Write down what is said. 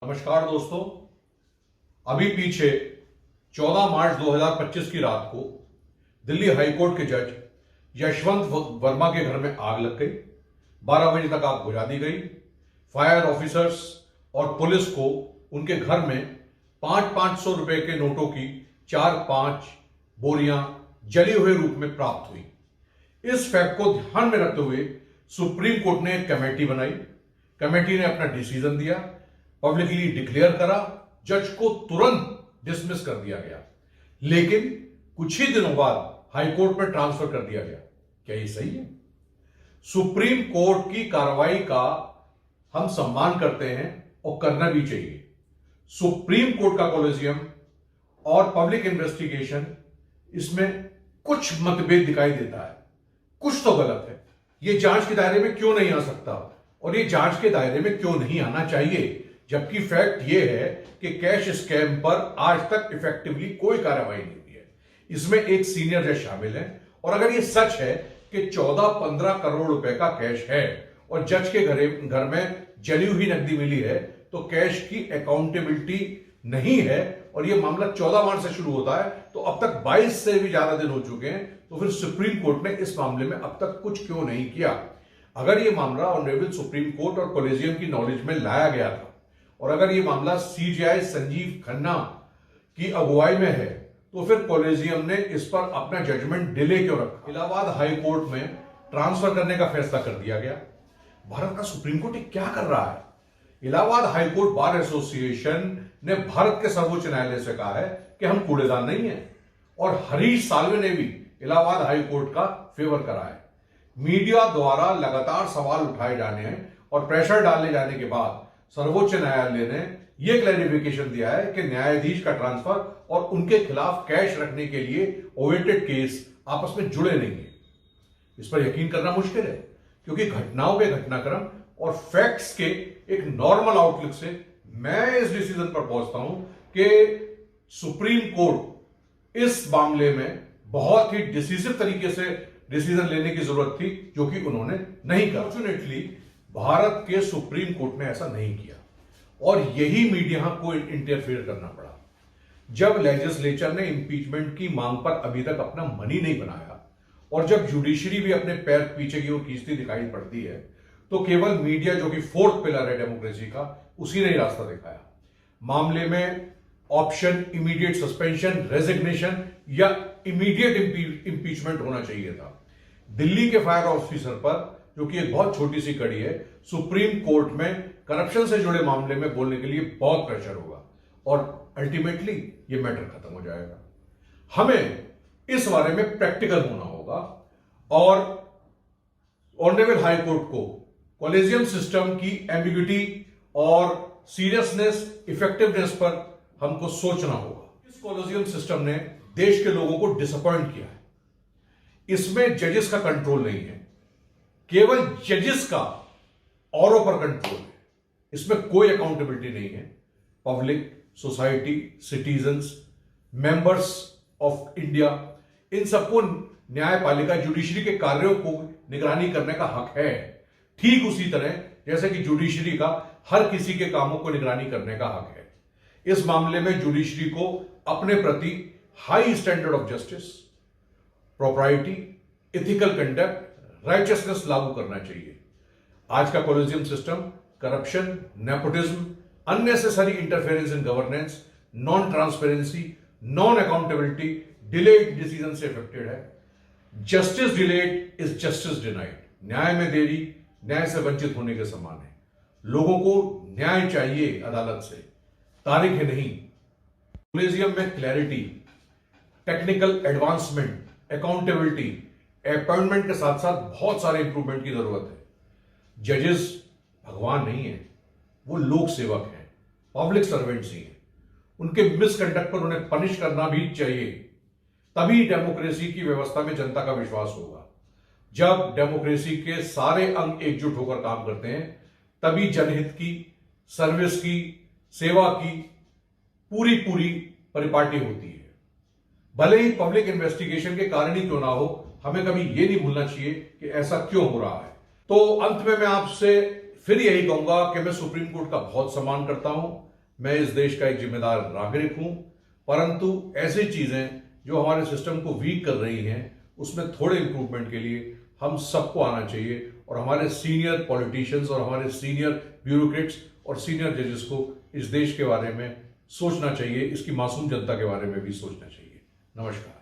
नमस्कार दोस्तों। अभी पीछे 14 मार्च 2025 की रात को दिल्ली हाईकोर्ट के जज यशवंत वर्मा के घर में आग लग गई। 12 बजे तक आग बुझा दी गई। फायर ऑफिसर्स और पुलिस को उनके घर में 500 रुपए के नोटों की 4-5 बोरियां जली हुए रूप में प्राप्त हुई। इस फैक्ट को ध्यान में रखते हुए सुप्रीम कोर्ट ने एक कमेटी बनाई। कमेटी ने अपना डिसीजन दिया, पब्लिकली डिक्लेयर करा, जज को तुरंत डिसमिस कर दिया गया। लेकिन कुछ ही दिनों बाद हाईकोर्ट में ट्रांसफर कर दिया गया। क्या ये सही है? सुप्रीम कोर्ट की कार्रवाई का हम सम्मान करते हैं और करना भी चाहिए। सुप्रीम कोर्ट का कॉलेजियम और पब्लिक इन्वेस्टिगेशन, इसमें कुछ मतभेद दिखाई देता है, कुछ तो गलत है। ये जांच के दायरे में क्यों नहीं आ सकता और ये जांच के दायरे में क्यों नहीं आना चाहिए? जबकि फैक्ट ये है कि कैश स्कैम पर आज तक इफेक्टिवली कोई कार्रवाई नहीं हुई है। इसमें एक सीनियर जज शामिल है और अगर ये सच है कि 14-15 करोड़ रुपए का कैश है और जज के घर में जली हुई नकदी मिली है, तो कैश की अकाउंटेबिलिटी नहीं है और ये मामला 14 मार्च से शुरू होता है, तो अब तक 22 से भी ज्यादा दिन हो चुके हैं। तो फिर सुप्रीम कोर्ट ने इस मामले में अब तक कुछ क्यों नहीं किया? अगर ये मामला ऑनरेबल सुप्रीम कोर्ट और कॉलेजियम की नॉलेज में लाया गया था और अगर ये मामला सीजेआई संजीव खन्ना की अगुवाई में है, तो फिर कॉलेजियम ने इस पर अपना जजमेंट डिले क्यों रखा? इलाहाबाद हाई कोर्ट में ट्रांसफर करने का फैसला कर दिया गया। भारत का सुप्रीम कोर्ट क्या कर रहा है? Allahabad high court bar association ने भारत के सर्वोच्च न्यायालय से कहा है कि हम कूड़ेदान नहीं है और हरीश साल्वे ने भी इलाहाबाद हाई कोर्ट का फेवर करा है। मीडिया द्वारा लगातार सवाल उठाए जाने और प्रेशर डालने जाने के बाद सर्वोच्च न्यायालय ने यह क्लैरिफिकेशन दिया है कि न्यायाधीश का ट्रांसफर और उनके खिलाफ कैश रखने के लिए ओवेटेड केस आपस में जुड़े नहीं है। इस पर यकीन करना मुश्किल है क्योंकि घटनाओं के घटनाक्रम और फैक्ट्स के एक नॉर्मल आउटलुक से मैं इस डिसीजन पर पहुंचता हूं कि सुप्रीम कोर्ट इस मामले में बहुत ही डिसीसिव तरीके से डिसीजन लेने की जरूरत थी, जो कि उन्होंने नहीं किया। फॉर्चुनेटली भारत के सुप्रीम कोर्ट ने ऐसा नहीं किया और यही मीडिया को इंटरफेयर करना पड़ा। जब लेजिस्लेचर ने इंपीचमेंट की मांग पर अभी तक अपना मनी नहीं बनाया और जब जुडिशरी भी अपने पैर पीछे की ओर खींचती दिखाई पड़ती है, तो केवल मीडिया, जो कि फोर्थ पिलर है डेमोक्रेसी का, उसी ने रास्ता दिखाया। मामले में ऑप्शन इमीडिएट सस्पेंशन, रेजिग्नेशन या इमीडिएट इंपीचमेंट होना चाहिए था। दिल्ली के फायर ऑफिसर पर, जो कि एक बहुत छोटी सी कड़ी है, सुप्रीम कोर्ट में करप्शन से जुड़े मामले में बोलने के लिए बहुत प्रेशर होगा और अल्टीमेटली ये मैटर खत्म हो जाएगा। हमें इस बारे में प्रैक्टिकल होना होगा और ऑनरेबल हाई कोर्ट को कॉलेजियम सिस्टम की एम्बिग्यूटी और सीरियसनेस, इफेक्टिवनेस पर हमको सोचना होगा। इस कॉलेजियम सिस्टम ने देश के लोगों को डिसअपॉइंट किया है। इसमें जजेस का कंट्रोल नहीं है, केवल जजेस का औरों पर कंट्रोल है। इसमें कोई अकाउंटेबिलिटी नहीं है। Public, society, citizens, members of India, इन सबको न्यायपालिका, जुडिशरी के कार्यों को निगरानी करने का हक है, ठीक उसी तरह जैसे कि जुडिशरी का हर किसी के कामों को निगरानी करने का हक है। इस मामले में जुडिशरी को अपने प्रति high standard of justice, propriety, ethical conduct, righteousness लागू करना चाहिए। आज का collegium system corruption, nepotism, unnecessary interference in governance, non transparency, non accountability, delayed decision से अफेक्टेड है। Justice delayed is justice denied. न्याय में देरी न्याय से वंचित होने के समान है। लोगों को न्याय चाहिए अदालत से, तारीखें नहीं। कॉलेजियम में clarity, technical advancement, accountability, appointment के साथ साथ बहुत सारे इंप्रूवमेंट की जरूरत है। जजेस भगवान नहीं है, वो लोक सेवक हैं, पब्लिक सर्वेंट्स ही हैं। उनके मिसकंडक्ट पर उन्हें पनिश करना भी चाहिए, तभी डेमोक्रेसी की व्यवस्था में जनता का विश्वास होगा। जब डेमोक्रेसी के सारे अंग एकजुट होकर काम करते हैं, तभी जनहित की, सर्विस की, सेवा की पूरी परिपाटी होती है। भले ही पब्लिक इन्वेस्टिगेशन के कारण ही क्यों ना हो, हमें कभी यह नहीं भूलना चाहिए कि ऐसा क्यों हो रहा है। तो अंत में मैं आपसे फिर यही कहूंगा कि मैं सुप्रीम कोर्ट का बहुत सम्मान करता हूं। मैं इस देश का एक जिम्मेदार नागरिक हूं, परंतु ऐसी चीजें जो हमारे सिस्टम को वीक कर रही हैं उसमें थोड़े इंप्रूवमेंट के लिए हम सबको आना चाहिए और हमारे सीनियर पॉलिटिशियंस और हमारे सीनियर ब्यूरोक्रेट्स और सीनियर जजेस को इस देश के बारे में सोचना चाहिए, इसकी मासूम जनता के बारे में भी सोचना चाहिए। नमस्कार।